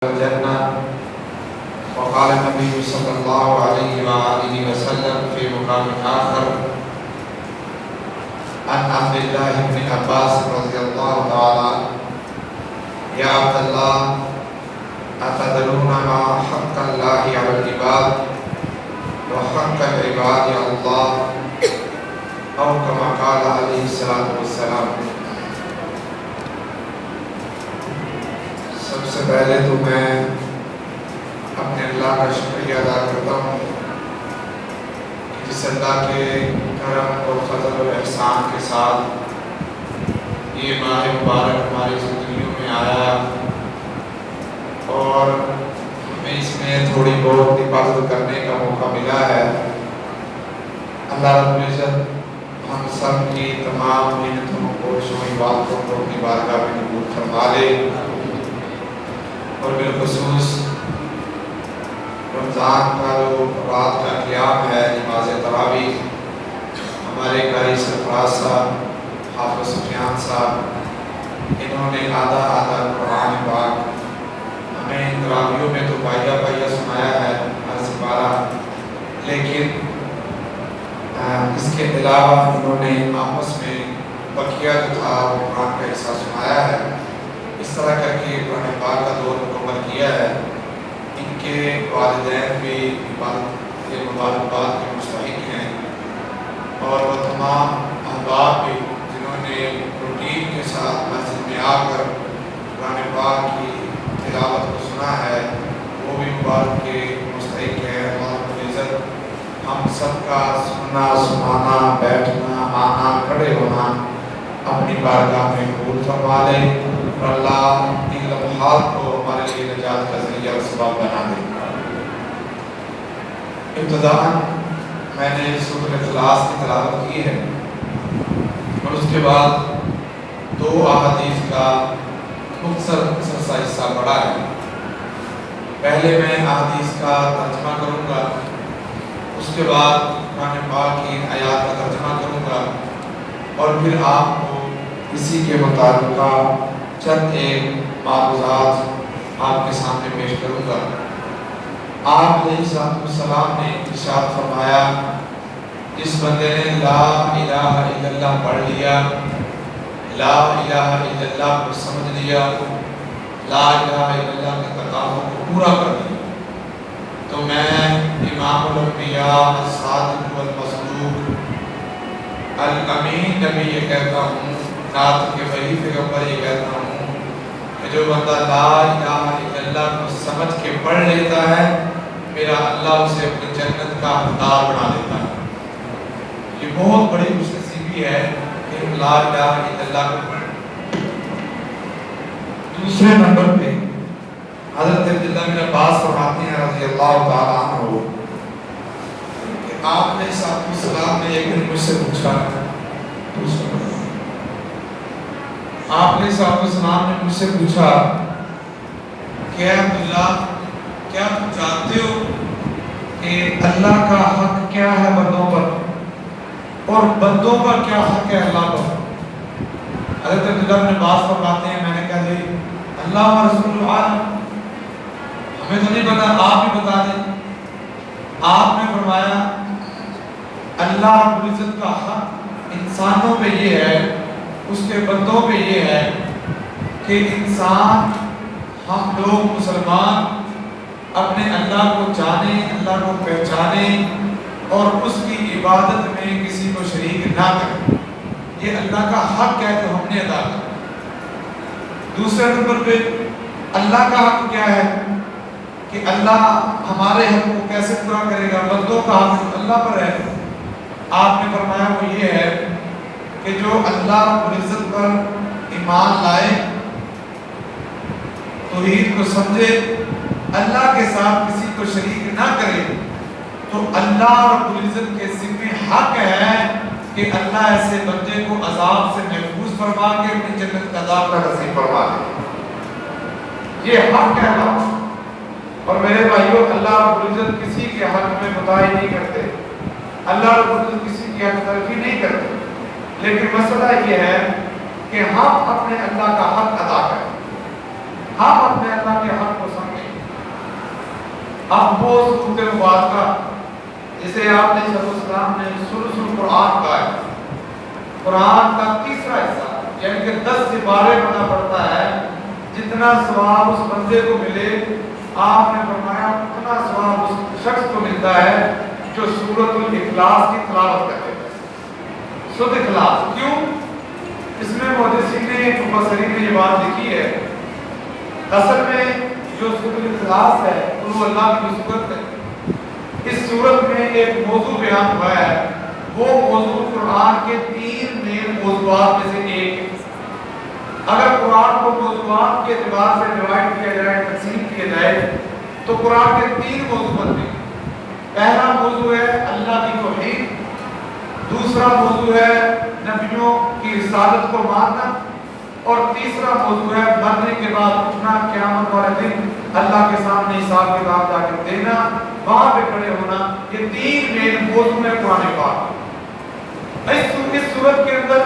الجنة. وقال النبي صلى الله عليه وآله وسلم في مقام آخر عن عبد الله بن عباس رضي الله تعالى: يا عبد الله أتدرون ما حق الله على العباد وحق العباد على الله، أو كما قال عليه الصلاة والسلام. سب سے پہلے تو میں اپنے اللہ کا شکریہ ادا کرتا ہوں کہ جس اللہ کے کرم اور فضل و احسان کے ساتھ یہ ماہ مبارک ہماری زندگیوں میں آیا اور ہمیں اس میں تھوڑی بہت عبادت کرنے کا موقع ملا ہے. اللہ رب العزت ہم سب کی تمام محنتوں کوششوں عبادتوں کو اپنی بارگاہ میں قبول فرما لے، اور بالخصوص رمضان کا جو رات کا قیام ہے، نماز تراویح، ہمارے قاری سرفراز صاحب، حافظ سفیان صاحب، انہوں نے آدھا قرآن پاک ہمیں تراویحوں میں تو پائیا سنایا ہے ہر سپارہ، لیکن اس کے علاوہ انہوں نے آپس میں بقیہ جو تھا وہ قرآن کا حصہ سنایا ہے. اس طرح کر کے قرآن پاک کا دور مکمل کیا ہے. ان کے والدین بھی عبادت کے مبارکباد کے مستحق ہیں، اور وہ تمام احباب بھی جنہوں نے روٹین کے ساتھ مسجد میں آ کر قرآن پاک کی تلاوت کو سنا ہے، وہ بھی مبارک کے مستحق ہیں. اللہ رب العزت ہم سب کا سننا، سنانا، بیٹھنا، آنا، کھڑے ہونا اپنی بارگاہ میں قبول فرما لے، اور اللہ ان لمحات کو ہمارے لیے نجات کا ذریعہ اور سبب بنا دے. ابتداءً میں نے سورۃ اخلاص کی تلاوت کی ہے، اور اس کے بعد 2 احادیث کا مختصر سا حصہ پڑھا ہے. پہلے میں احادیث کا ترجمہ کروں گا، اس کے بعد قرآن پاک کی آیات کا ترجمہ کروں گا، اور پھر آپ کو اسی کے مطابق چند ایک معروضات آپ کے سامنے پیش کروں گا. آپ علیہ السلام نے ارشاد فرمایا: جس بندے نے لا الہ الا اللہ پڑھ لیا، لا الہ الا اللہ کو سمجھ لیا، لا الہ الا اللہ کے تقاضوں کو پورا کر لیا، تو میں امام الانبیاء الصادق والمصدوق الامین نبی یہ کہتا ہوں، نعت کے وحی پیغمبر یہ کہتا ہوں کہ جو بندہ لا الہ الا اللہ کو سمجھ کے پڑھ لیتا ہے، میرا اللہ اسے اپنی جنت کا حقدار بنا دیتا ہے. یہ بہت بڑی خوش نصیبی ہے کہ ہم لا الہ الا اللہ کو پڑھیں. دوسرے نمبر پہ حضرت عبداللہ بن عباس فرماتے ہیں رضی اللہ تعالیٰ عنہ کہ آپ نے السلام نے ایک دن مجھ سے پوچھا، آپ نے السلام نے مجھ سے پوچھا کہ عبداللہ کیا تم جانتے ہو کہ اللہ کا حق کیا ہے بندوں پر، اور بندوں پر کیا حق ہے اللہ پر؟ حضرت عبداللہ بن عباس فرماتے ہیں میں نے کہا جی اللہ و رسول عالم، ہمیں تو نہیں پتا، آپ بھی بتا دیں. آپ نے فرمایا اللہ رب العزت کا حق انسانوں پہ یہ ہے، اس کے بندوں پہ یہ ہے کہ انسان، ہم لوگ مسلمان اپنے اللہ کو جانیں، اللہ کو پہچانیں، اور اس کی عبادت میں کسی کو شریک نہ کریں. یہ اللہ کا حق ہے جو ہم نے ادا کیا. دوسرے نمبر پہ اللہ کا حق کیا ہے کہ اللہ ہمارے حق کو کیسے پورا کرے گا. بندوں کا حق اللہ پر ہے. آپ نے فرمایا وہ یہ ہے کہ جو اللہ رب العزت پر ایمان لائے، توحید کو سمجھے، اللہ کے ساتھ کسی کو شریک نہ کرے، تو اللہ رب العزت کے ذمہ حق ہے کہ اللہ ایسے بندے کو عذاب سے محفوظ فرما کے اپنی جنت کا داخلہ نصیب فرما دے. یہ حق ہے اللہ. اور میرے بھائیوں، اللہ رب العزت کسی کے حق میں بتائی نہیں کرتے، اللہ رب العزت کسی کی حق تلفی نہیں کرتے، لیکن مسئلہ یہ ہے کہ ہم اپنے اللہ کا حق ادا کریں، ہم اپنے اللہ کے حق کو سمجھیں. اب وہ صورت مبارکہ جسے آپ نے السلام نے سلسل قرآن کا ہے، قرآن کا تیسرا حصہ، یعنی کہ 10 سے 12 پڑھنا پڑتا ہے، جتنا ثواب اس بندے کو ملے آپ نے فرمایا اتنا ثواب اس شخص کو ملتا ہے جو سورۃ الاخلاص کی تلاوت کرے۔ سورۃ اخلاص کیوں؟ اس میں محدثین نے مفسرین نے یہ بات لکھی ہے، اصل میں جو سورۃ الاخلاص ہے وہ اللہ کی صورت ہے، اس صورت میں ایک موضوع بیان ہوا ہے، وہ موضوع قرآن کے 3 مین موضوعات میں سے ایک ہے۔ اگر قرآن کو موضوعات کے اعتبار سے ڈیوائڈ کیا جائے، تقسیم کیا جائے، تو قرآن کے 3 موضوع بنتے ہیں۔ پہلا موضوع ہے اللہ کی توحید، دوسرا موضوع ہے نبیوں کی رسالت کو ماننا، اور تیسرا موضوع ہے مرنے کے بعد اٹھنا، قیامت والے دن اللہ کے سامنے حساب کتاب جا کے دینا، وہاں پہ کھڑے ہونا۔ یہ 3 مین موضوع ہے قرآن پاک۔ اس صورت کے اندر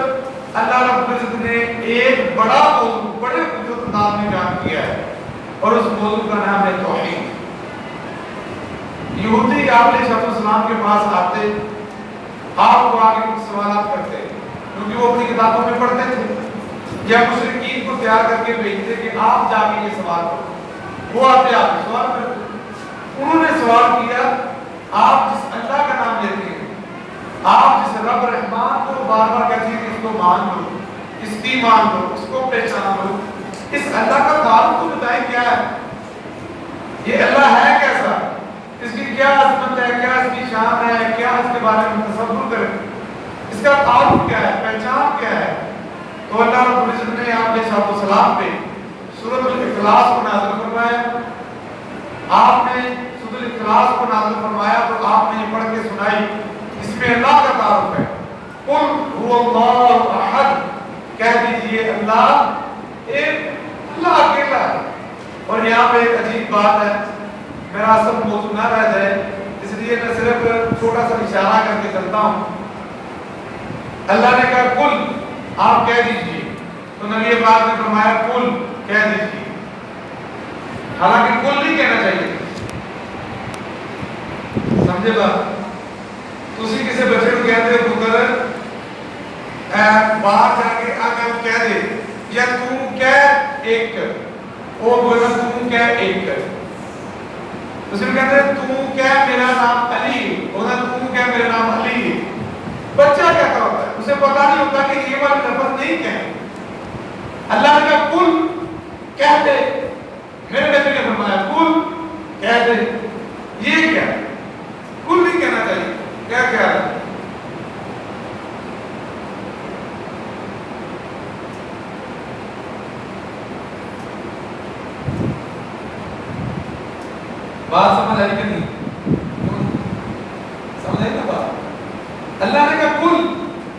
اللہ رب العزت نے ایک بڑا موضوع بڑے خوبصورت انداز میں بیان کیا ہے، اور اس موضوع کا نام ہے توحید۔ یہودی آپ علیہ السلام کے پاس آتے، آپ کو آگے کچھ سوالات کرتے، کیونکہ وہ اپنی کتابوں میں پڑھتے تھے، یا مشرکین کو تیار کر کے بھیجتے کہ آپ جا کے یہ سوال کرو۔ وہ آتے آپ سے سوال کرتے، انہوں نے سوال کیا آپ جس اللہ کا نام لیتے ہیں، آپ جس رب رحمان کو بار بار کہتے ہیں کہ اس کو مان لو، اس کی مان لو، اس کو پہچان لو، اس اللہ کا تعلق کو بتائیں کیا ہے، یہ اللہ ہے کیسا، اس کی کیا عظمت ہے، کیا اس کی شان ہے، کیا اس کے بارے میں تصور کریں، اس کا تعلق کیا ہے، پہچان کیا ہے۔ تو اللہ رب العزت نے آپ علیہ السلام پہ سورۃ الاخلاص کو نازل فرمایا۔ آپ نے سورۃ الاخلاص کو نازل فرمایا تو آپ نے یہ پڑھ کے سنائی، اس میں اللہ کا تعارف ہے۔ قل هو اللہ احد، کہہ دیجئے اللہ ایک، اللہ اکیلا ہے۔ اور یہاں پہ ایک عجیب بات ہے، میرا اصل موضوع نہ رہ جائے اس لیے میں صرف چھوٹا سا اشارہ کر کے چلتا ہوں۔ اللہ نے کہا قل، آپ کہہ دیجئے، تو نبی پاک نے فرمایا قل، کہہ دیجئے، حالانکہ قل نہیں کہنا چاہیے، سمجھے بات؟ تسی کسی بچے کو کہتے ہو پتر باہر جا کے آگے وہ کہہ دے، یا تم کہہ ایک کر، وہ بولنا تم کہہ ایک کر، تسی کہتے ہیں تم کہہ میرا نام علی، ہونا تم کہہ میرا نام علی، بچہ کہتا ہوتا ہے، اسے پتا نہیں ہوتا کہ یہ والا لفظ نہیں کہیں۔ اللہ نے کہا قل، کہہ دے، میرے نبی نے فرمایا قل، کہہ دے، یہ کیا ہے؟ قل نہیں کہنا چاہیے، کیا کہہ رہا ہے؟ بات سمجھ آئی کہ نہیں؟ سمجھ آئی نا بات؟ اللہ نے کہا قل،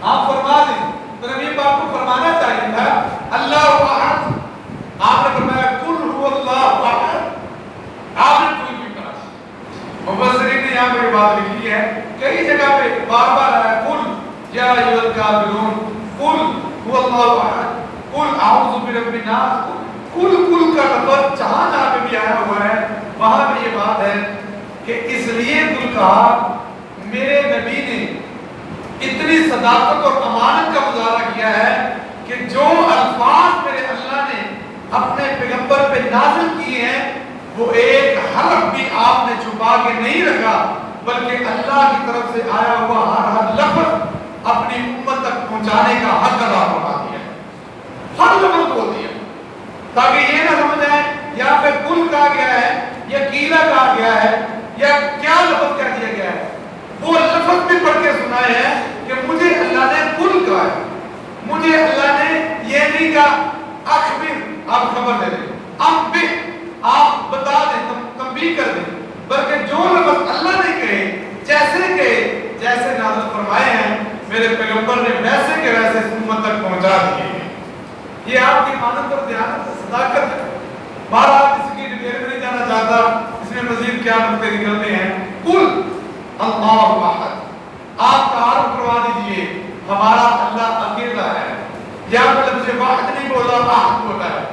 آپ فرما دیں، تو نبی پاک کو فرمانا چاہیے تھا اللہ احد، آپ نے فرمایا قل هو اللہ احد، آپ نے کوئی بھی کہا۔ مفسرین نے یہاں پہ بات لکھی ہے، کئی جگہ پہ بار بار آیا قل یا ایھا الکافرون، قل هو اللہ احد، قل اعوذ برب الناس، قل کا لفظ جہاں جہاں پہ بھی آیا ہوا ہے وہاں پہ یہ بات ہے کہ اس لیے قل کہا، میرے نبی نے اتنی صداقت اور امانت کا مظاہرہ کیا ہے کہ جو الفاظ میرے اللہ نے اپنے پیغمبر پہ نازل کیے ہیں وہ ایک حرف بھی آپ نے چھپا کے نہیں رکھا، بلکہ اللہ کی طرف سے آیا ہوا ہر لفظ اپنی امت تک پہنچانے کا حق ادا فرما دیا، ہر لفظ بول دیا، تاکہ یہ نہ سمجھ آئے یہاں پہ قل کہا گیا ہے یا قیل کہا گیا ہے یا کیا لفظ کہہ دیا گیا ہے، وہ لفظ بھی پڑھ کے سنائے ہیں کہ مجھے اللہ نے قل کہا ہے، مجھے اللہ نے یہ نہیں کہا اخبر، آپ خبر دے دیں، انبئ، آپ بتا دیں، تنبیہ کر دیں، بلکہ جو لفظ اللہ نے کہے جیسے نازل فرمائے ہیں میرے پیغمبر نے ویسے کے ویسے امت تک پہنچا دیے ہیں۔ یہ آپ کی امانت اور دیانت صداقت ہے۔ بہرحال اس کی ڈیٹیل میں نہیں جانا چاہتا، اس میں مزید کیا نقطے نکلتے ہیں۔ قل اللہ احد، آپ تعارف کروا دیجئے ہمارا اللہ اکیلا ہے، یہاں پر لفظ واحد نہیں بولا، احد بولا ہے،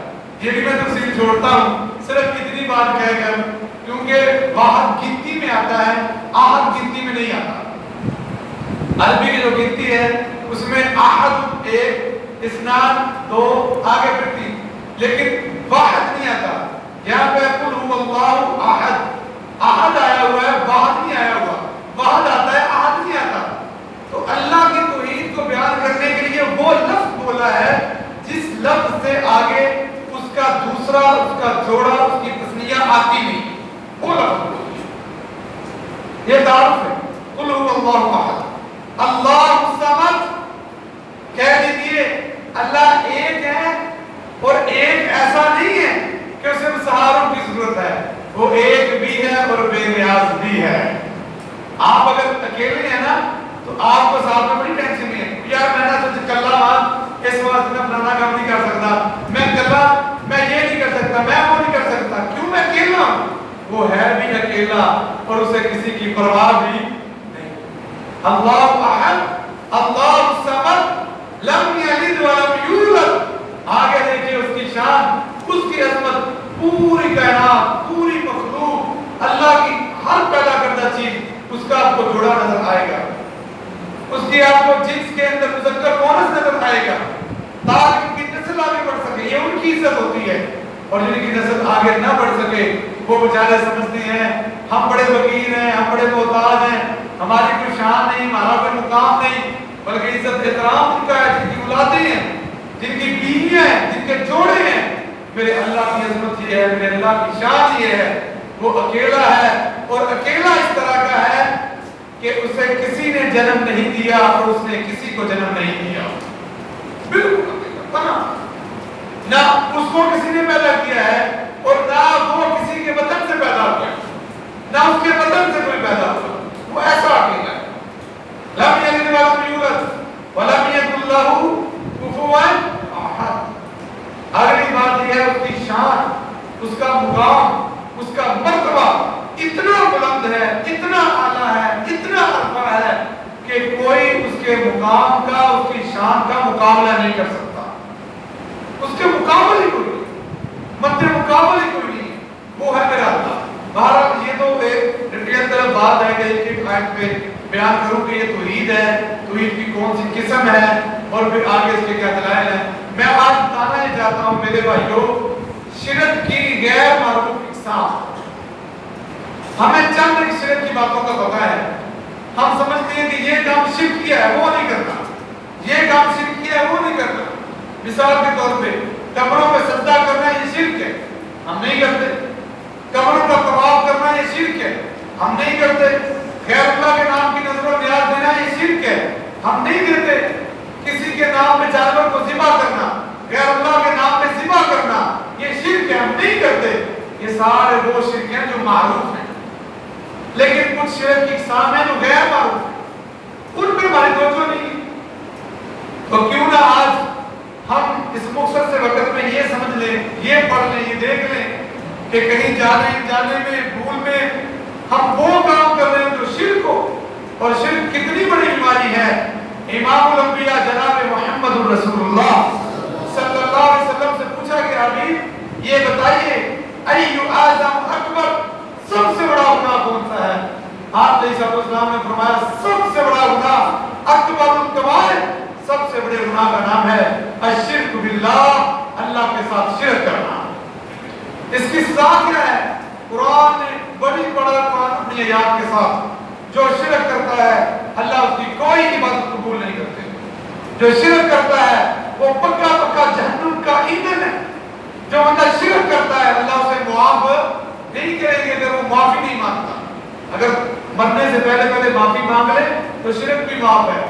یہ بھی میں تفصیل چھوڑتا ہوں، صرف اتنی بات کہہ کر کیونکہ واحد گنتی میں آتا ہے، احد گنتی میں نہیں آتا۔ عربی کی جو گنتی ہے اس میں احد ایک، اثنان دو، آگے پھر تین، لیکن واحد نہیں آتا۔ یہاں پہ قل هو اللہ احد، احد آیا ہوا ہے، واحد نہیں آیا ہوا۔ واحد آتا ہے، احد نہیں آتا۔ تو اللہ کی توحید کو بیان کرنے کے لیے وہ لفظ بولا ہے جس لفظ سے آگے اس کا دوسرا، اس کا جوڑا، اس کی تسنیہ آتی نہیں، وہ لفظ بولی ہے۔ یہ تعارف ہے۔ قل هو اللہ احد اللہ الصمد، کہہ دیجئے اللہ ایک ہے، اور ایک ایسا نہیں ہے کہ اسے سہاروں کی ضرورت ہے، وہ ایک بھی ہے اور بے نیاز بھی ہے۔ آپ اگر اکیلے ہیں نا تو آپ کو ساتھ میں بڑی ٹینشن نہیں ہے، یار میں نے سوچا کلا اس وقت میں فلانا کام نہیں کر سکتا، میں کلا میں یہ نہیں کر سکتا، میں وہ نہیں کر سکتا، کیوں میں اکیلا ہوں؟ وہ ہے بھی اکیلا اور اسے کسی کی پرواہ بھی نہیں۔ اللہ احد اللہ الصمد لم یلد ولم یولد، آگے دیکھیے اس کی شان، اس کی عظمت، پوری کائنات، پوری مخلوق، اللہ کی ہر پیدا کردہ چیز اس کا آپ کو جڑا نظر آئے گا، اس کی آپ کو جنس کے اندر مذکر مؤنث نظر آئے گا، تاکہ ان کی نسل آگے بڑھ سکے۔ یہ ان کی عزت ہوتی ہے، اور جن کی نسل آگے نہ بڑھ سکے وہ بیچارے سمجھتے ہیں ہم بڑے فقیر ہیں، ہم بڑے محتاج ہیں، ہماری کوئی شان نہیں، ہمارا کوئی مقام نہیں، بلکہ عزت احترام ان کا ہے جن کی اولادیں ہیں، جن کی بیویاں ہیں، جن کے جوڑے ہیں۔ میرے اللہ کی عظمت یہ ہے، میرے اللہ کی شان یہ ہے، وہ اکیلا ہے، اور اکیلا اس طرح کا ہے کہ اسے کسی نے جنم نہیں دیا اور اس نے کسی کو جنم نہیں دیا، بالکل اکیلا، نہ اس کو کسی نے پیدا کیا ہے اور نہ وہ کسی کے بدن سے پیدا ہوا، نہ اس کے بدن سے کوئی پیدا ہوا، وہ ایسا اکیلا ہے۔ لم یلد ولم یولد ولم یکن لہ کفوا احد۔ اگلی بات یہ ہے اس کی شان، اس کا مقام، اس کا مرتبہ اتنا بلند ہے، اتنا اعلیٰ ہے، اتنا عرفہ ہے کہ کوئی اس کے مقام کا، اس کی شان کا مقابلہ نہیں کر سکتا، اس کے مقابل ہی کوئی نہیں، مد مقابل ہی کوئی نہیں، وہ ہے میرا اللہ۔ بہرحال یہ تو ایک ڈیٹیل طرف بات ہے کہ ایک آیت پہ بیان کروں کہ یہ توحید ہے، توحید کی کون سی قسم ہے اور پھر آگے اس کے کیا دلائل ہیں۔ میں آج بتانا یہ چاہتا ہوں میرے بھائیوں، شرک کی غیر معروف اقسام، ہمیں چند ایک شرک کی باتوں کا پتہ ہے، ہم سمجھتے ہیں کہ یہ کام شرک کیا ہے وہ نہیں کرنا، یہ کام شرک کیا ہے وہ نہیں کرنا۔ مثال کے طور پہ قبروں پہ سجدہ کرنا یہ شرک ہے، ہم نہیں کرتے۔ قبروں کا طواف کرنا یہ شرک ہے، ہم نہیں کرتے۔ غیر اللہ کے نام کی نظر و نیاز دینا یہ شرک ہے، ہم نہیں دیتے۔ کسی کے نام پہ جانور کو ذبح کرنا، غیر اللہ کے نام پہ ذبح کرنا یہ شرک ہے، ہم نہیں کرتے۔ یہ سارے وہ شرک ہیں جو معروف ہیں، لیکن کچھ شرک کی اقسام ہیں جو غیر معروف ہیں، ان پہ ہماری توجہ نہیں۔ تو کیوں نہ آج ہم اس مختصر سے وقت میں یہ سمجھ لیں، یہ پڑھ لیں، یہ دیکھ لیں کہ کہیں جانے میں بھول میں ہم وہ کام کر رہے ہیں جو شرک ہو، اور شرک کتنی بڑی بیماری ہے۔ امام الانبیاء جناب محمد الرسول اللہ صلی اللہ علیہ وسلم سے پوچھا گیا حبیب یہ بتائیے ایو اعظم اکبر، سب سے بڑا گناہ کون سا ہے؟ آپ علیہ السلام نے فرمایا سب سے بڑا گناہ اکبر الکبائر، سب سے بڑے گناہ کا نام ہے الشرک باللہ، اللہ کے ساتھ شرک کرنا۔ اس کی سزا کیا ہے؟ قرآن نے بڑی بڑا قرآن اپنی آیات کے ساتھ، جو شرک کرتا ہے اللہ اس کی کوئی عبادت قبول نہیں کرتے، جو شرک کرتا ہے وہ پکا پکا جہنم کا ایندھن ہے، جو بندہ شرک کرتا ہے اللہ اسے معاف نہیں کریں گے اگر وہ معافی نہیں مانگتا۔ اگر مرنے سے پہلے معافی مانگ لے تو شرک بھی معاف ہے،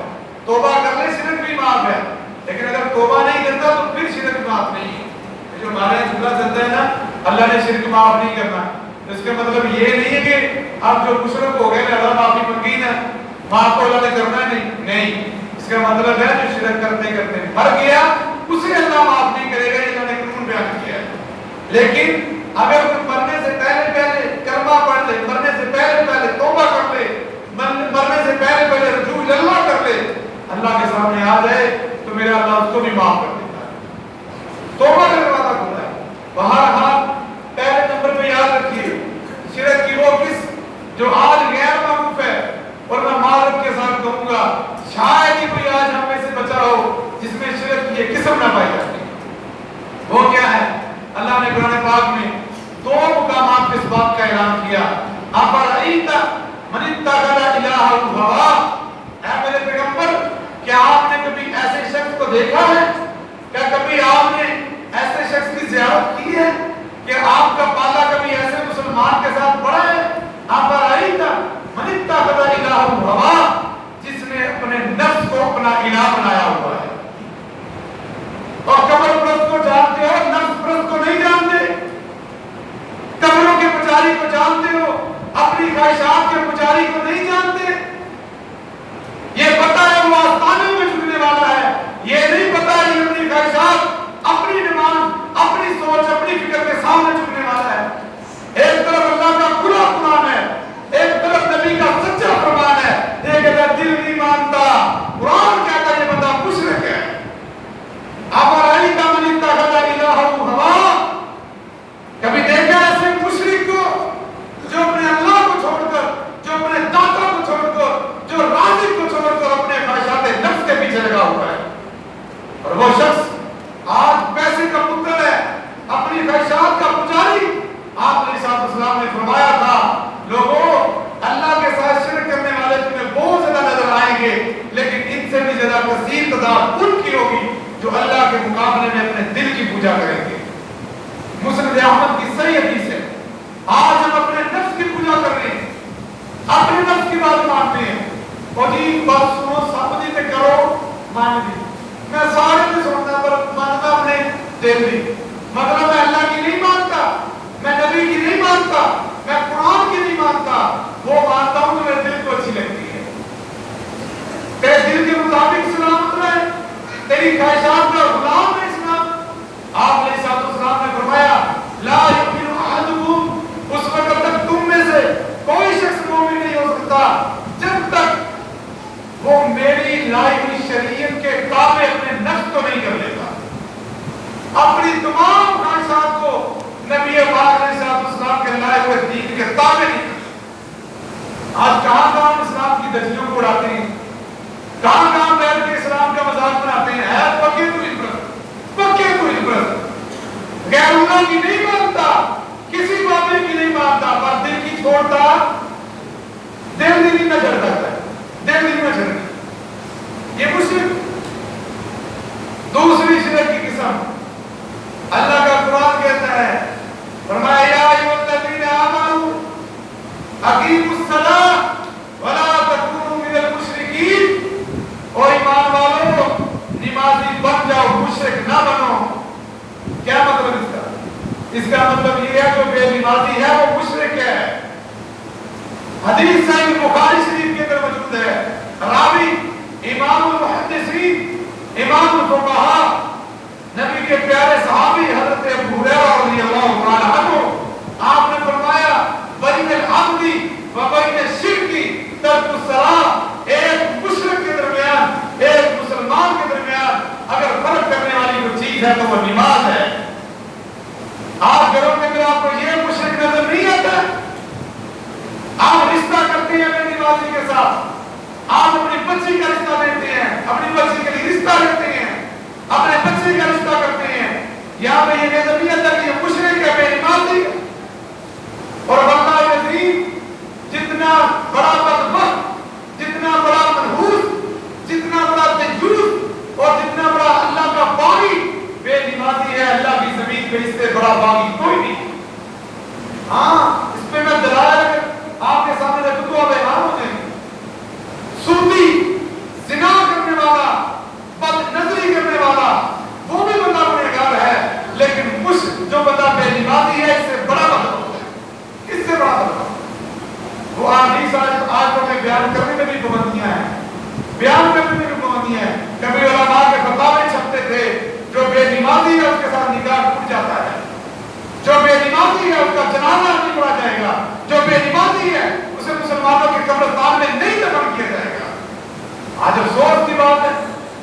توبہ کر لے شرک بھی معاف ہے، لیکن اگر توبہ نہیں کرتا تو پھر شرک معاف نہیں ہے۔ جو ہمارے یہاں جملہ چلتا ہے نا اللہ نے شرک معاف نہیں کرنا، اس کا مطلب یہ نہیں ہے کہ آپ جو مشرک ہو گئے اللہ معافی منگی نا معاف کو اللہ نے کرنا نہیں، اس کا مطلب ہے جو شرک کرتے کرتے مر گیا اسے اللہ معاف نہیں کرے گا، یہ اللہ نے قانون بیان کیا ہے۔ لیکن اگر کوئی مرنے سے پہلے کلمہ پڑھ لے، مرنے سے پہلے توبہ کر لے، مرنے سے پہلے رجوع اللہ کر لے، اللہ کے سامنے آ جائے تو میرا اللہ اس کو بھی معاف کر دیتا ہے۔ توبہ کرنے والا ہوتا ہے۔ بہرحال پہلے نمبر پہ یاد رکھیے شرک افرأیت من اتخذ الہہ ہوا، اے میرے پیغمبر کیا آپ نے کبھی ایسے شخص کو دیکھا ہے؟ کیا کبھی آپ نے ایسے شخص کی زیارت کی ہے کہ آپ کا پالا کبھی ایسے مسلمان کے ساتھ پڑا ہے؟ افرأیت من اتخذ الہہ ہوا، جس نے اپنے نفس کو اپنا الہ بنایا ہوا ہے۔ اور قبر پرست کو جانتے ہو، نفس پرست کو نہیں جانتے؟ قبروں کے پجاری کو جانتے ہو، اپنی خواہشات کے پجاری کو نہیں جانتے؟ یہ پتہ ہے وہ آستانوں میں جھکنے والا ہے، یہ نہیں پتہ ہے یہ اپنی خواہشات، اپنی نماز، اپنی سوچ، اپنی فکر کے سامنے جھکنے والا ہے۔ ایک طرف اللہ کا کھلا قرآن ہے، ایک طرف نبی کا سچا فرمان ہے، یہ کہتا ہے دل نہیں مانتا، قرآن کہتا ہے یہ بندہ مشرک ہے۔ افرأیت من اتخذ الہہ ہوا، کبھی دیکھا ایسے مشرک کو جو اپنے اللہ کو چھوڑ کر، جو اپنے داتا کو چھوڑ کر، جو رازق کو چھوڑ کر اپنے خواہشات نفس کے پیچھے لگا ہوا ہے؟ اور وہ شخص آج پیسے کا پتر ہے، اپنی خواہشات کا پجاری۔ آپ علیہ السلام نے فرمایا تھا لوگوں اللہ کے ساتھ شرک کرنے والے تمہیں بہت زیادہ نظر آئیں گے، لیکن ان سے بھی زیادہ کثیر تعداد ان کی ہوگی جو اللہ کے مقابلے میں اپنے دل کی پوجا کریں گے۔ مسند احمد کی صحیح حدیث ہے۔ آج ہم اپنے نفس کی پوجا کر رہے ہیں، اپنے نفس کی بات مانتے ہیں، اور جی بات سنو سب جی تے کرو مان دی، میں سارے نے سننا پر مانتا اپنے دل دی، مطلب میں اللہ کی نہیں مانتا، میں نبی کی نہیں مانتا، میں قرآن کی نہیں مانتا، وہ مانتا ہوں جو میرے دل کو اچھی لگتی ہے۔ تیرے دل کے مطابق سلامت رہے، تیری خواہشات کا غلام ہے اسلام۔ آپ علیہ السلام نے فرمایا لا یؤمن احدکم، اس وقت تک تم میں سے کوئی شخص مومن نہیں ہو سکتا جب تک وہ میری لائی ہوئی شریعت کے تابع اپنے نفس کو نہیں کر لیتا، اپنی تمام خواہشات کو نبی پاک علیہ السلام کے لائے ہوئے دین کے تابع نہیں کرتا۔ آج کہاں کہاں اسلام کی دھجیوں کو اڑاتے ہیں، کہاں کہاں بیٹھ کے اسلام کا مذاق بناتے ہیں، ہے پکے تو عبرت، پکے تو عبرت، غیر اللہ کی نہیں مانتا، کسی بابے کی نہیں مانتا، پر دل کی چھوڑتا، دل نہیں نہ جھڑتا ہے، دل نہیں نہ جھڑتا۔ یہ مشرک دوسری شرک کی قسم اللہ کا قرآن کہتا ہے، فرمایا یا ایھا الذین آمنوا اقیموا الصلاۃ ولا تکونوا من المشرکین، او ایمان والو نمازی بن جاؤ، مشرک نہ بنو۔ کیا مطلب اس کا؟ اس کا مطلب یہ ہے جو بے نمازی ہے وہ مشرک ہے۔ حدیث صحیح بخاری شریف کے اندر موجود ہے، راوی امام المحدثین، امام الفقہاء، نبی کے پیارے صحابی حضرت ابو ہریرہ رضی اللہ تعالی عنہ، آپ نے فرمایا بین العبد و بین الشرک ترک الصلاۃ، ایک مشرک کے درمیان، ایک مسلمان کے درمیان اگر فرق کرنے والی کوئی چیز ہے تو وہ نماز ہے۔ آپ گھروں کے اندر آپ کو یہ مشرک نظر نہیں آتا؟ آپ رشتہ کرتے ہیں اپنی نمازی کے ساتھ، آپ اپنی بچی کا رشتہ دیتے ہیں، اپنی بچی کے لیے رشتہ لیتے ہیں، اپنے بچے کا رشتہ کرتے ہیں، یہاں پہ یہ نظر نہیں آتا کہ یہ مشرک ہے، بے نمازی۔ اور واللہ العظیم جتنا بڑا بدبخت، جتنا بڑا منحوس، جتنا بڑا دجوس اور جتنا بڑا اللہ کا باغی بے نمازی ہے، اللہ کی زمین پہ اس سے بڑا باغی کوئی نہیں۔ ہاں اس پہ میں دلائل آپ کے سامنے رکھ دوں، بیان ہو جائیں۔ سودی، زنا کرنے والا، بد نظری کرنے والا، وہ بھی بندہ گنہگار ہے، لیکن جو بندہ بے نمازی ہے اس سے بڑا بدبخت ہے، اس سے بڑا بدبخت۔ وہ حدیث آج کو میں بیان کرنے میں بھی پابندیاں ہیں، بیان کرنے میں بھی پابندیاں ہیں۔ کبھی علماء کے فتاوے چھپتے تھے جو بے نمازی ہے اس کے ساتھ نکاح ٹوٹ جاتا ہے، جو بے نمازی ہے اس کا جنازہ نہیں پڑھا جائے گا، جو بے نمازی ہے اسے مسلمانوں کے قبرستان میں نہیں دفن کیا جائے گا۔ آج افسوس کی بات ہے،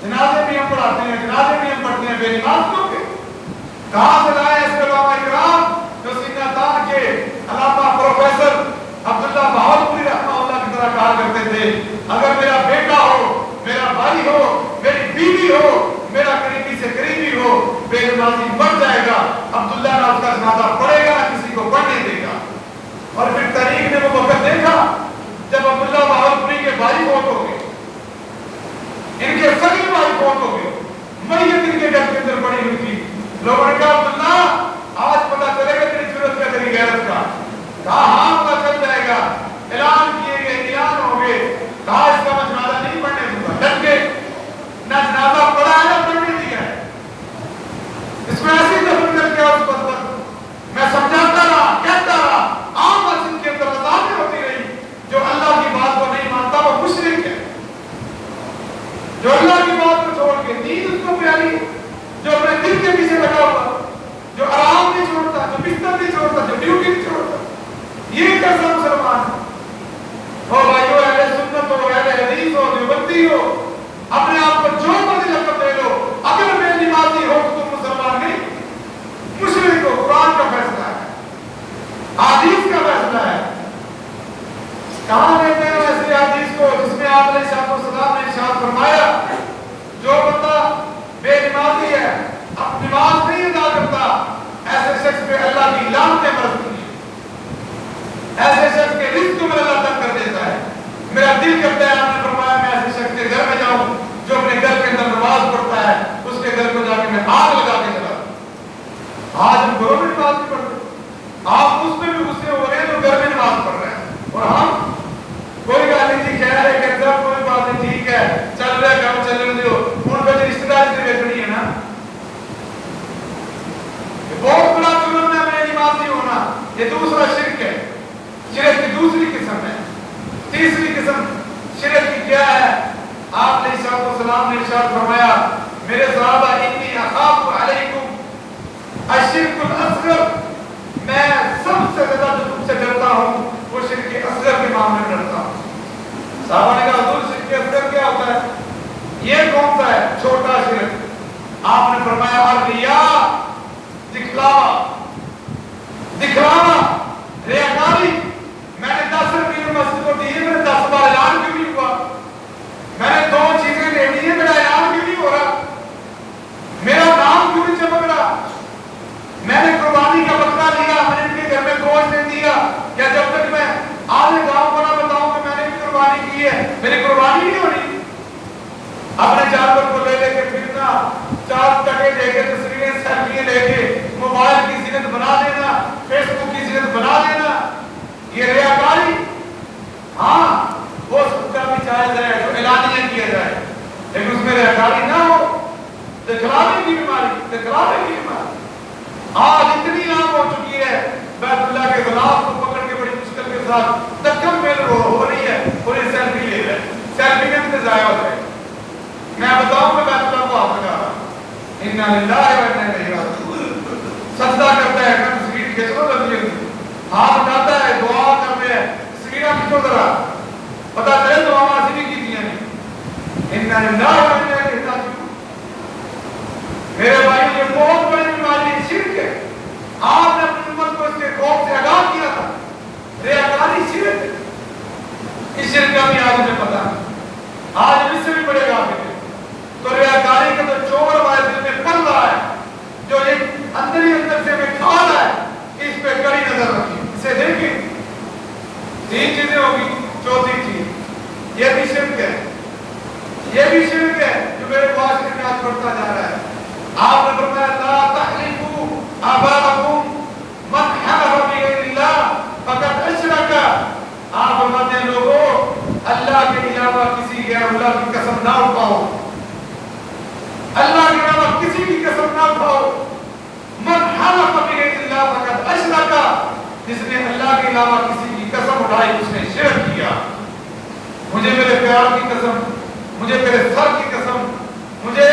جنازے بھی ہم پڑھاتے ہیں، جنازے بھی ہم پڑھتے ہیں بے نماز کیوں کے؟ کہاں سے لائے اس کے علماء کرام جو سینہ تان کے علامہ پروفیسر عبداللہ بہاولپوری رحمہ اللہ کی طرح کہا کرتے تھے اگر میرا بیٹا ہو، میرا بھائی ہو، میری بیوی ہو، میرا قریبی سے قریبی ہو، بے نمازی بن جائے گا، عبداللہ نہ اس کا جنازہ پڑھے گا نہ کسی کو پڑھنے دے گا۔ اور پھر طریق نبی نے وہ وقت دیکھا جب عبداللہ باولپوری کے بھائی فوت ہو گئے، ان کے سگے بھائی فوت ہو گئے، میت ان کے گھر کے اندر پڑی ہوئی تھی. لوگوں نے کہا عبداللہ آج پتہ چلے گا تیری جرأت کا، تیری غیرت کا. کہا ہاں پتہ چل جائے گا. اعلان کیے گئے، اعلان ہو گئے. کہا اس کا جنازہ نہیں پڑھنے دوں گا. ڈٹ کے نہ جنازہ پڑھا ہے نہ پڑھنے دیا ہے. اس میں ایسی دفن کر کے اس پر میں سمجھاتا رہا، کہتا رہا. عام مسجد کے اندر اذانیں ہوتی رہی. جو اللہ کی بات کو نہیں مانتا وہ مشرک ہے. جو اللہ کی بات کو چھوڑ کے دین اس کو پیاری، جو اپنے دل کے پیچھے لگا ہوا، جو آرام نہیں چھوڑتا، جو بستر نہیں چھوڑتا، جو ڈیوٹی نہیں چھوڑتا، یہ کیسا مسلمان ہے؟ او بھائیو، اہل سنت ہو، اہل حدیث ہو، دیوبندی ہو، اپنے آپ کو جو مرضی لقب دے لو، اگر بے نمازی ہو تو تم مسلمان نہیں، مشرک ہو. قرآن کا فیصلہ ہے، حدیث کا فیصلہ ہے. کہاں لیتے ہیں ایسے حدیث کو جس میں آپ علیہ السلام نے ارشاد فرمایا جو بندہ بے نمازی ہے، اب نماز نہیں ادا کرتا، ایسے شخص پہ اللہ کی لعنتیں برستی ہیں، ایسے شخص کے رزق میں اللہ تنگ کر دیتا ہے. میرا دل کرتا ہے، آپ نے فرمایا میں ایسے شخص کے گھر میں جاؤں جو اپنے گھر کے اندر نماز پڑھتا ہے، اس کے گھر کو جا کے میں آگ لگا کے چلا. آج ہم گھروں میں نماز نہیں پڑھتے، آپ اس میں بھی غصے ہو رہے ہیں جو گھر میں نماز پڑھ رہے ہیں، اور ہم کوئی گل نہیں جی، خیر ہے کہ کوئی بات نہیں، ٹھیک ہے، چل رہا ہے کام چلنے دیو. ہوں بچے رشتے داری سے دیکھنی ہے نا. بہت بڑا جرم ہے بے نمازی ہونا. یہ دوسرا شرک ہے. شرک کی دوسری قسم ہے. تیسری قسم شرک کی کیا ہے؟ آپ علیہ السلام نے ارشاد فرمایا میرے صحابہ انی اخاف علیکم الشرک الاصغر، میں سب سے زیادہ جو تم سے ڈرتا ہوں وہ شرک اصغر کے معاملے میں ڈرتا ہوں. صحابہ نے کہا حضور شرک اصغر کیا ہوتا ہے؟ یہ کون سا ہے چھوٹا شرک؟ آپ نے فرمایا الریا، دکھلاوا، دکھلاوا، ریاکاری. میں نے 10 روپئے مسجد کو دیے، میں نے 10 بار اعلان کیوں نہیں ہوا؟ میں نے 2 چیزیں لے لی ہیں، میرا اعلان کیوں نہیں ہو رہا؟ میرا نام کیوں نہیں چمک رہا؟ میں نے قربانی کا بکرا لیا، میں نے ان کے گھر میں گوشت دے دیا، کیا جب تک میں آدھے گاؤں کو نہ بتاؤں کہ میں نے بھی قربانی کی ہے میری قربانی نہیں ہونی؟ اپنے جانور کو لے لے کے پھرنا، 4 ٹکے دے کے تصویریں سیلفیاں لے کے موبائل کی زینت بنا دینا، فیس بک کی زینت بنا دینا، یہ ریاکاری. ہاں وہ سب کا بھی جائز ہے جو اعلانیہ کیا جائے، لیکن اس میں ریاکاری نہ ہو. دکھلاوے کی بیماری، دکھلاوے کی بیماری آج اتنی عام ہو چکی ہے. بیت اللہ کے غلاف کو پکڑ کے بڑی مشکل کے ساتھ دکم میل ہو رہی ہے، اور یہ سیلفی لے رہے ہیں، سیلفی میں ضائع ہو رہے ہیں. میں بتاؤں میں بیت اللہ کو ہاتھ لگا رہا ہوں، انا للہ و انا الیہ راجعون. سجدہ کرتا ہے، میں تصویر کھینچ رہا ہوں، ہاتھ اٹھاتا ہے، دعا کر رہے ہیں، تصویریں کھینچو ذرا، پتہ چلے تو ہمارا بھی کی دیا نہیں. انا للہ و انا الیہ راجعون. میرے بھائی یہ بہت بڑی بیماری شرک ہے. آپ نے اپنی امت کو اس کے خوف سے آگاہ کیا تھا. ریاکاری شرک ہے. اس شرک کا بھی آج ہمیں پتا ہے، آج اس سے بھی بڑے گا. تو ریاکاری کا تو چور ہمارے دل میں پل رہا ہے، جو یہ اندر ہی اندر سے ہمیں کھا رہا ہے کہ اس پہ کڑی نظر رکھیں، اسے دیکھیں. 3 چیزیں ہوگی. چوتھی چیز یہ بھی شرک ہے، یہ بھی شرک ہے جو میرے پاس میں آج بڑھتا جا رہا ہے. آپ نے فرمایا لا تحلفوا آباءکم من حلف بغیر اللہ فقد اشرک. آپ فرماتے ہیں لوگوں اللہ کے علاوہ کسی غیر اللہ کی قسم نہ اٹھاؤ، اللہ کے علاوہ کسی کی قسم نہ اٹھاؤ. من حلف بغیر اللہ فقد اشرک، جس نے اللہ کے علاوہ کسی کی قسم اٹھائی اس نے شرک کیا. مجھے میرے پیار کی قسم، مجھے میرے سر کی قسم، مجھے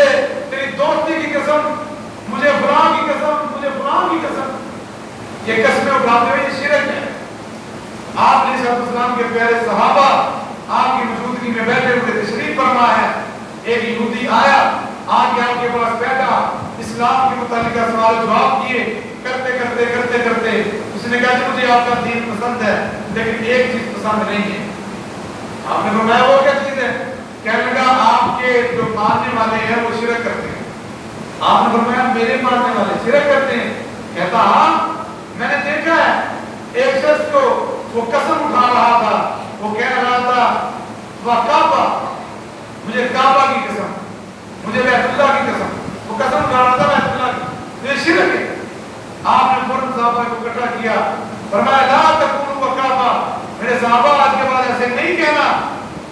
تیری دوستی کی قسم، مجھے فلاں کی قسم، مجھے فلاں کی قسم، یہ قسمیں اٹھاتے ہوئے یہ شرک ہے. آپ علیہ السلام کے پیارے صحابہ آپ کی موجودگی میں بیٹھے ہوئے تشریف فرما ہے. ایک یہودی آیا، آگے آپ کے پاس بیٹھا، اسلام کے متعلقہ سوال جواب کیے، کرتے کرتے کرتے کرتے اس نے کہا کہ مجھے آپ کا دین پسند ہے لیکن ایک چیز پسند نہیں ہے. آپ نے فرمایا وہ کیا چیز ہے؟ کہنے لگا آپ کے جو ماننے والے ہیں وہ شرک کرتے ہیں. آپ نے فرمایا میرے ماننے والے شرک کرتے ہیں؟ کہتا ہاں میں نے دیکھا ہے ایک شخص کو وہ قسم اٹھا رہا تھا، وہ کہہ رہا تھا وَقَابَ، مجھے کعبہ کی قسم، مجھے بیت اللہ کی قسم، وہ قسم اٹھا رہا تھا بیت اللہ کی، یہ شرک ہے۔ آپ نے فوراً صحابہ کو اکٹھا کیا، فرمایا لا تقولوا وَقَابَ، میرے صحابہ آج کے بعد ایسے نہیں کہنا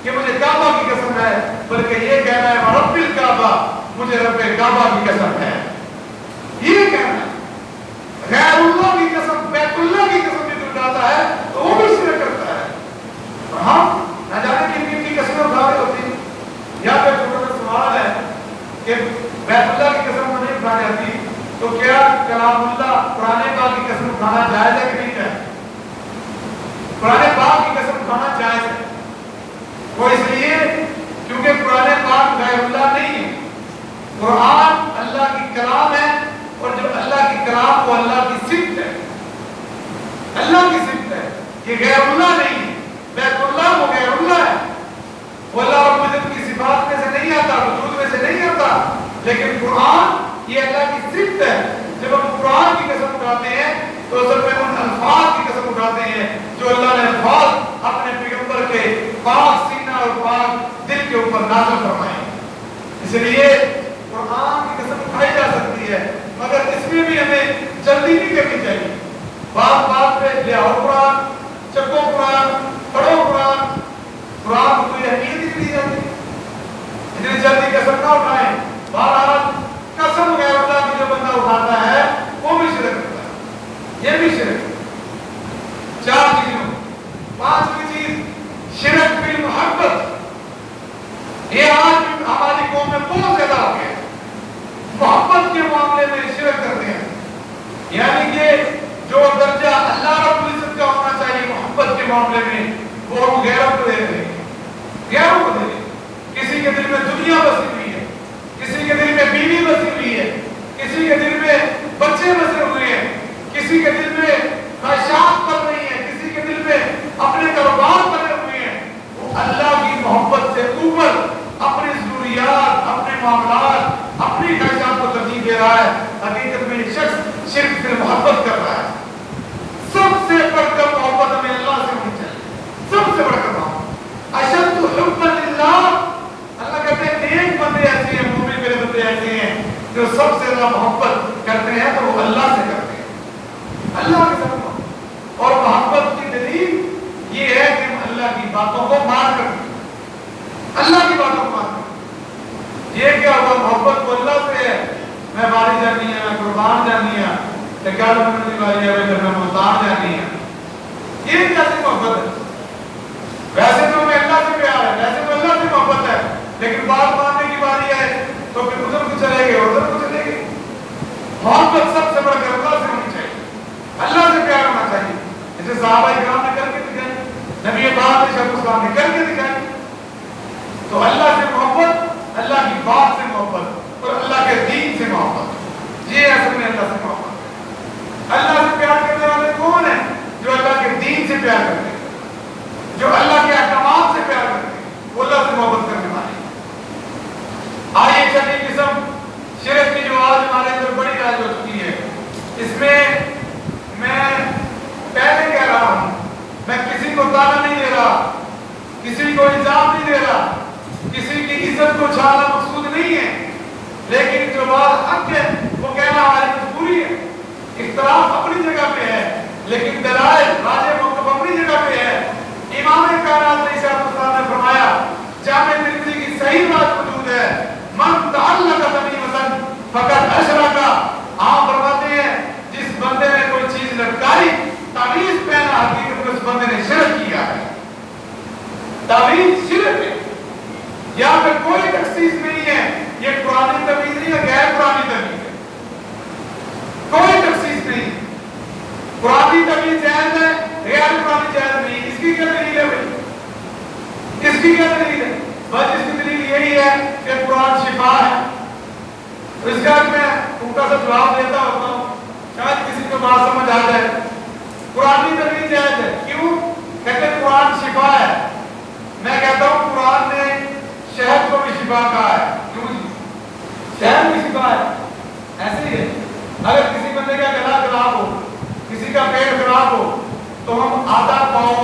کہ مجھے کعبہ کی قسم ہے، بلکہ یہ کہنا ہے وَرَبِّ الْکعبہ، مجھے رب کعبہ کی قسم ہے، یہ کہنا ہے۔ غیر اللہ کی قسم، بیت اللہ کی قسم بھی اٹھاتا ہے تو وہ بھی شرک کرتا ہے۔ اور ہم نہ جانے کن کی قسمیں اٹھا رہے ہوتی ہیں۔ یہاں پہ چھوٹا سا سوال ہے کہ بیت اللہ کی قسم تو نہیں اٹھا جاتی، تو کیا کلام اللہ قرآن پاک کی قسم اٹھانا جائز ہے کہ نہیں جائز؟ قرآن پاک کی قسم اٹھانا جائز ہے، وہ اس لیے کیونکہ قرآن پاک غیر اللہ نہیں ہے، قرآن اللہ کی کلام ہے، اور جو اللہ کی کلام وہ اللہ کی صفت ہے، اللہ کی صفت ہے، یہ غیر اللہ نہیں ہے۔ بیت اللہ وہ غیر اللہ ہے، وہ اللہ رب العزت کی صفات میں سے نہیں آتا، وجود میں سے نہیں آتا، لیکن قرآن یہ اللہ کی صفت ہے۔ جب ہم قرآن کی قسم اٹھاتے ہیں تو اصل میں ان الفاظ کی قسم اٹھاتے ہیں جو اللہ نے الفاظ اپنے پیغمبر کے پاک سینہ اور پاک دل کے اوپر نازل فرمائے۔ اس لیے قرآن کی قسم اٹھائی جا سکتی ہے، مگر اس میں بھی ہمیں جلدی نہیں کرنی چاہیے۔ بات بات پہ لے آؤ قرآن، چکو قرآن، پڑھو قرآن، قرآن کو کوئی اہمیت ہی نہیں جاتی، اتنی جلدی قسم نہ اٹھائیں۔ بہرحال قسم غیر اللہ کی جو بندہ اٹھاتا ہے وہ بھی شرک کرتا ہے، یہ بھی شرک ہے۔ چار چیزوں، پانچویں چیز شرک بالمحبت، یہ آج بھی ہماری قوم میں بہت زیادہ ہو گیا، محبت کے معاملے میں شرک کرتے ہیں، یعنی کہ جو درجہ اللہ رب العزت کا ہونا چاہیے محبت کے معاملے میں وہ ہم غیروں کو دے رہے ہیں، غیروں کو دے رہے ہیں۔ کسی کے دل میں دنیا بسی ہوئی ہے، کسی کے دل میں بیوی بسی ہوئی ہے، کسی کے دل میں بچے بسے ہوئے ہیں، کسی کے دل میں خواہشات پل رہی ہیں، کسی کے دل میں اپنے کاروبار پلے ہوئے ہیں، وہ اللہ کی محبت سے اوپر اپنی ضروریات، اپنے معاملات، اپنی خواہشات کو ترجیح دے رہا ہے۔ حقیقت میں یہ شخص شرک سے محبت کر رہا ہے۔ سب سے بڑھ کر محبت ہمیں اللہ سے ہونی چاہیے، سب سے بڑھ کر محبت، اشد حب للہ۔ اللہ کہتے ہیں نیک بندے ایسے ہیں، مومن میرے بندے ایسے ہیں جو سب سے زیادہ محبت کرتے ہیں تو وہ اللہ سے کرتے ہیں، اللہ کے ساتھ محبت۔ اور محبت کی دلیل یہ ہے کہ ہم اللہ کی باتوں کو مان کرتے ہیں، اللہ کی باتوں کو مان کرتے ہیں۔ یہ کیا ہوا محبت کو اللہ سے ہے، میں باری جانی ہے، میں قربان جانی ہے، کل میں باری ہے، میں محتاج جانی ہے، یہ کیسی محبت ہے؟ ویسے تو ہمیں اللہ سے پیار ہے، ویسے تو اللہ سے محبت ہے، لیکن بات ماننے کی باری ہے تو پھر ادھر کو چلے گئے، ادھر کو چلے گئے۔ محبت سب سے بڑھ کر اللہ سے ہونی چاہیے، اللہ سے پیار ہونا چاہیے، جیسے صحابہ کرام نے کر کے دکھائی، نبی پاک نے شیخ الاسلام نے کر کے دکھائی۔ تو اللہ سے محبت، اللہ کی بات سے محبت اور اللہ کے دین سے محبت، یہ اصل میں اللہ سے محبت ہے۔ اللہ سے پیار کرنے والے کون ہیں؟ جو اللہ کے دین سے پیار کرتے ہیں، جو اللہ کے احکامات سے پیار کرتے ہیں، وہ اللہ سے محبت کرنے والے ہیں۔ آئیے چھٹی قسم شرک کی جو آج ہمارے اندر بڑی راج ہو چکی ہے، اس میں میں پہلے کہہ رہا ہوں، میں کسی کو تانا نہیں دے رہا، کسی کو الزام نہیں دے رہا، کسی کی عزت کو چھانا مقصود نہیں ہے، لیکن جو بات حق ہے وہ کہنا ہماری مجبوری ہے۔ اختلاف اپنی جگہ پہ ہے، لیکن دلائل راجع موقف اپنی جگہ پہ ہے۔ امام کائنات علیہ السلام نے فرمایا، جامع ترمذی کی صحیح بات موجود ہے، من تعلق تمیمۃ فقد اشرک۔ آپ فرماتے ہیں جس بندے نے کوئی چیز لٹکائی، تعویذ پہنا، حقیقت میں اس بندے نے شرک کیا ہے۔ تعویذ شرک ہے، یہاں پہ کوئی تخصیص نہیں ہے، یہ قرآنی تعویذ نہیں ہے، غیر قرآنی تعویذ ہے، کوئی تخصیص نہیں۔ قرآنی تعویذ جائز ہے، غیر قرآنی جائز نہیں۔ اس کی کیا دلیل ہے بھائی؟ اس کی کیا دلیل ہے؟ بس اس کی دلیل یہی ہے کہ قرآن شفا ہے۔ اس کا میں اونٹا سا جواب دیتا ہوتا ہوں، شاید کسی کو بات سمجھ آ جائے۔ قرآنی تعویذ جائز ہے، کیوں؟ کہتے ہیں قرآن شفا ہے۔ میں کہتا ہوں قرآن نے شہد کو بھی شفا کہا ہے، کیوں جی؟ شہد بھی شفا ہے، ایسے ہی ہے۔ اگر کسی بندے کا گلا خراب ہو، کسی کا پیٹ خراب ہو، تو ہم آدھا پاؤ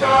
4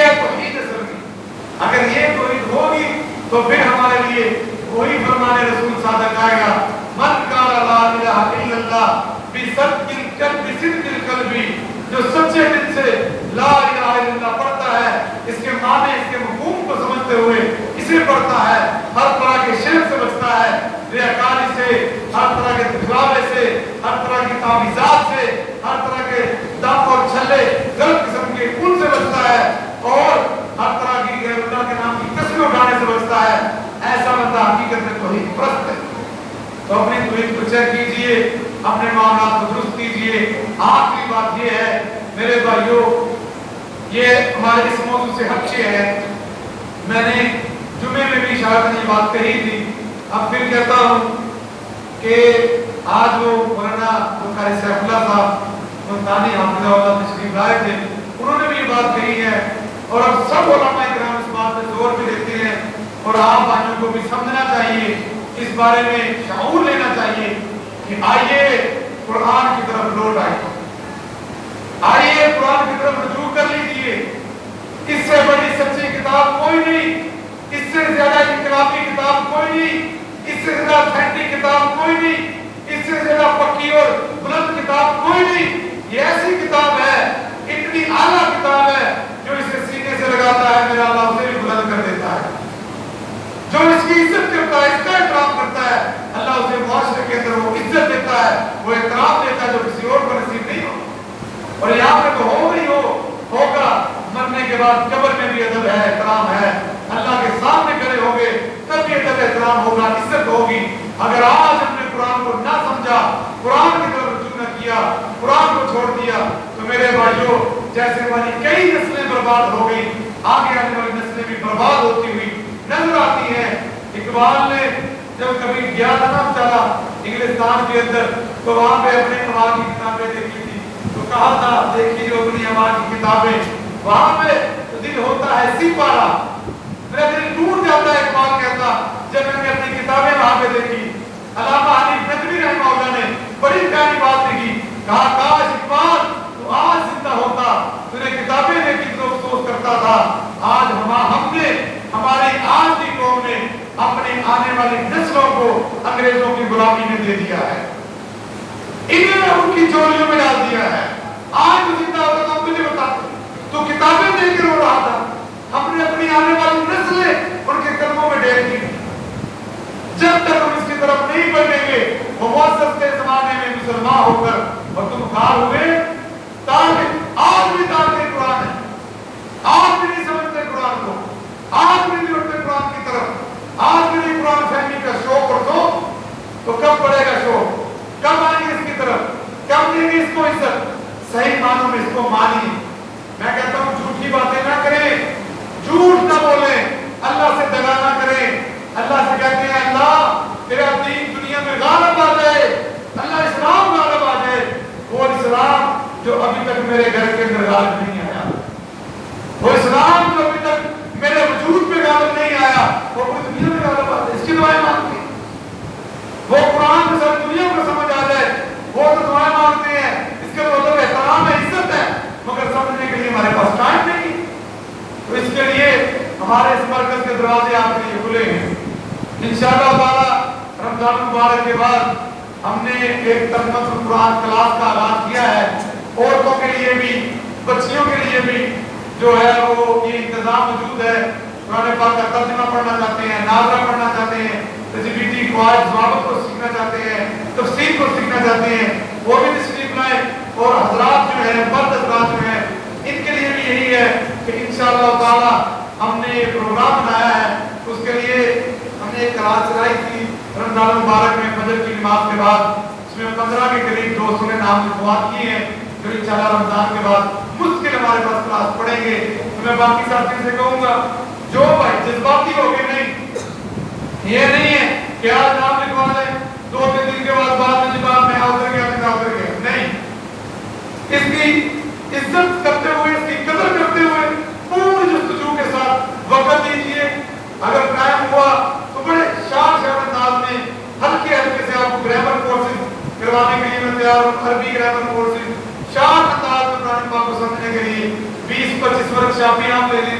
یہ ہے توحید اصل کی. اگر یہ توحید ہوگی تو پھر ہمارے لیے وہی فرمان رسول صادق آئے گا, من قال لا الہ الا اللہ بصدق القلب, جو سچے دل سے لا الہ الا اللہ پڑھتا ہے, اس کے معنی اس کے مفہوم کو سمجھتے ہوئے اسے پڑھتا ہے, ہر طرح کے شرک سے بچتا ہے, ریاکاری سے, ہر طرح کے دکھلاوے سے, ہر طرح کی تعویذات سے, ہر طرح کے دم اور چھلے غلط قسم کے ان سے بچتا ہے, اور ہر طرح کی غیر اللہ کے نام کی قسمیں اٹھانے سے بچتا ہے. ایسا بندہ حقیقت میں توحید پرست ہے. تو اپنی توحید کو چیک کیجئے, اپنے معاملات کو درست کیجئے. آخری بات یہ ہے میرے بھائیوں, یہ ہمارے اس موضوع سے ہٹے ہے. میں نے جمعے میں بھی شاید یہ بات کہی تھی, اب پھر کہتا ہوں کہ آج وہ مولانا قاری سیف اللہ صاحب ملتانی حافظہ اللہ تشریف لائے تھے, انہوں نے بھی یہ بات کہی ہے, اور اب سب علماء کرام اس بات پہ زور بھی دیتے ہیں, اور آپ بھائیوں کو بھی سمجھنا چاہیے, اس بارے میں شعور لینا چاہیے کہ آئیے قرآن کی طرف لوٹ آئیے قرآن کی طرف رجوع کر لیجئے. اس سے بڑی سچی کتاب کوئی نہیں, اس سے زیادہ انقلابی کتاب کوئی نہیں, اس سے زیادہ اتھینٹک کتاب کوئی نہیں, اس سے زیادہ پکی اور بلند کتاب کوئی نہیں. یہ ایسی کتاب ہے, اتنی اعلیٰ کتاب ہے, جو اسے سینے سے لگاتا ہے میرا اللہ اسے بھی بلند کر دیتا ہے. جو اس کی عزت کرتا ہے, اس کا احترام کرتا ہے, اللہ اسے معاشرے کے اندر وہ عزت دیتا ہے, وہ احترام دیتا ہے جو کسی اور کو نصیب نہیں ہو. اور یہاں پہ تو ہو نہیں ہوگا, مرنے کے بعد قبر میں بھی ادب ہے, احترام ہے, اللہ کے سامنے کھڑے ہوگے تب بھی ادب احترام ہوگا, عزت ہوگی. اگر آج ہم نے قرآن کو نہ سمجھا, قرآن کی طرف رجوع نہ کیا, قرآن کو چھوڑ دیا, تو میرے بھائیوں جیسے ہماری کئی نسلیں برباد ہو گئی, آگے آنے والی نسلیں بھی برباد ہوتی ہوئی نظر آتی ہیں. اقبال نے جب کبھی گیا تھا نا چلا انگلستان کے اندر, تو وہاں پہ اپنے امام کی کتابیں دیکھی تھی, تو کہا تھا دیکھیے جو اپنی امام کی کتابیں, وہاں پہ دل ہوتا ہے سی پارا, میرا دل ٹوٹ جاتا ہے. اقبال کہتا جب میں نے اپنی کتابیں وہاں پہ دیکھی. علامہ حنیف ندوی رحمہ اللہ نے بڑی پیاری بات لکھی, کہا کاش اقبال تو آج زندہ ہوتا, تو نے کتابیں دیکھی تو افسوس کرتا تھا. آج ہم نے ہماری آج کی قوم نے اپنے آنے والی نسلوں کو انگریزوں کی غلامی میں دے دیا ہے, انہیں ان کی چولیوں میں ڈال دیا ہے. آج تو زندہ ہوتا تو تجھے بتاتا, تو کتابیں دے کے رو رہا تھا. ہم نے اپنی آنے والی نسلیں ان کے قدموں میں ڈال دی. جب تک ہم اس کی طرف نہیں بڑھیں گے, وہ معزز کے زمانے میں مسلمان ہو کر اور تم خار ہوئے, آج بھی طالب قرآن ہے, آج بھی نہیں سمجھتے قرآن کو, آج بھی نہیں اٹھتے قرآن کی طرف, آج بھی نہیں قرآن فہمی کا شوق اور تو کب پڑے گا شوق, کب آئیں گے اس کی طرف, کب دیں گے اس کو عزت, صحیح معنوں میں اس کو مانی. میں کہتا ہوں جھوٹی باتیں نہ کریں, جھوٹ نہ بولیں, اللہ سے دغا نہ کریں. اللہ سے کہتے ہیں اللہ تیرا دین دنیا میں غالب آ جائے, اللہ اسلام غالب آ جائے, وہ اسلام جو ابھی تک میرے گھر کے اندر غالب نہیں آیا, وہ اسلام جو ابھی تک میرے وجود میں غالب نہیں آیا, وہ پوری دنیا میں غالب آ جائے. اس کی دعائیں مانگتے ہیں, وہ قرآن میں ساری دنیا کو سمجھ آ جائے, وہ تو دعائیں مانگتے ہیں. اس کے مطلب احترام ہے, عزت ہے, مگر سمجھنے کے لیے ہمارے پاس ٹائم نہیں. تو اس کے لیے ہمارے اس مرکز کے دروازے آپ کے لیے کھلے ہیں. انشاءاللہ تعالی رمضان مبارک کے بعد ہم نے ایک ترجمہ قرآن کلاس کا آغاز کیا ہے. عورتوں کے لیے بھی, بچیوں کے لیے بھی جو ہے وہ یہ انتظام موجود ہے. قرآن پاک کا ترجمہ پڑھنا چاہتے ہیں, ناظرہ پڑھنا چاہتے ہیں, تجویدی قواعد ضوابط کو سیکھنا چاہتے ہیں, تفسیر کو سیکھنا چاہتے ہیں, وہ بھی تشریف لائیں. اور حضرات جو ہیں, مرد حضرات جو ہیں, ان کے لیے بھی یہی ہے کہ انشاءاللہ تعالی ہم نے یہ پروگرام بنایا ہے. اس کے لیے ہم نے ایک کلاس چلائی تھی رمضان مبارک میں فجر کی نماز کے بعد. اس میں 15 کے قریب دوستوں نے نام لکھوات کیے ہیں, جو انشاءاللہ رمضان کے بعد مشکل ہمارے پاس کلاس پڑھیں گے. تو میں باقی ساتھی سے کہوں گا جو بھائی جذباتی ہو گئے, نہیں یہ نہیں ہے کہ آج نام لکھوا لیں, 2-3 دن کے بعد میں جباب میں اتر گیا, نہیں. اس کی عزت کرتے ہوئے, اس کی قدر کرتے ہوئے پوری جستجو کے ساتھ وقت دیجیے. اگر ٹائم ہوا تو بڑے شان انداز میں ہلکے سے آپ کو گرامر کورسز کروانے کے لیے میں تیار ہوں. عربی گرامر کورسز شان انداز میں قرآن پاک کو سمجھنے کے لیے 20-25 ورک شاپیں آپ لے لیں.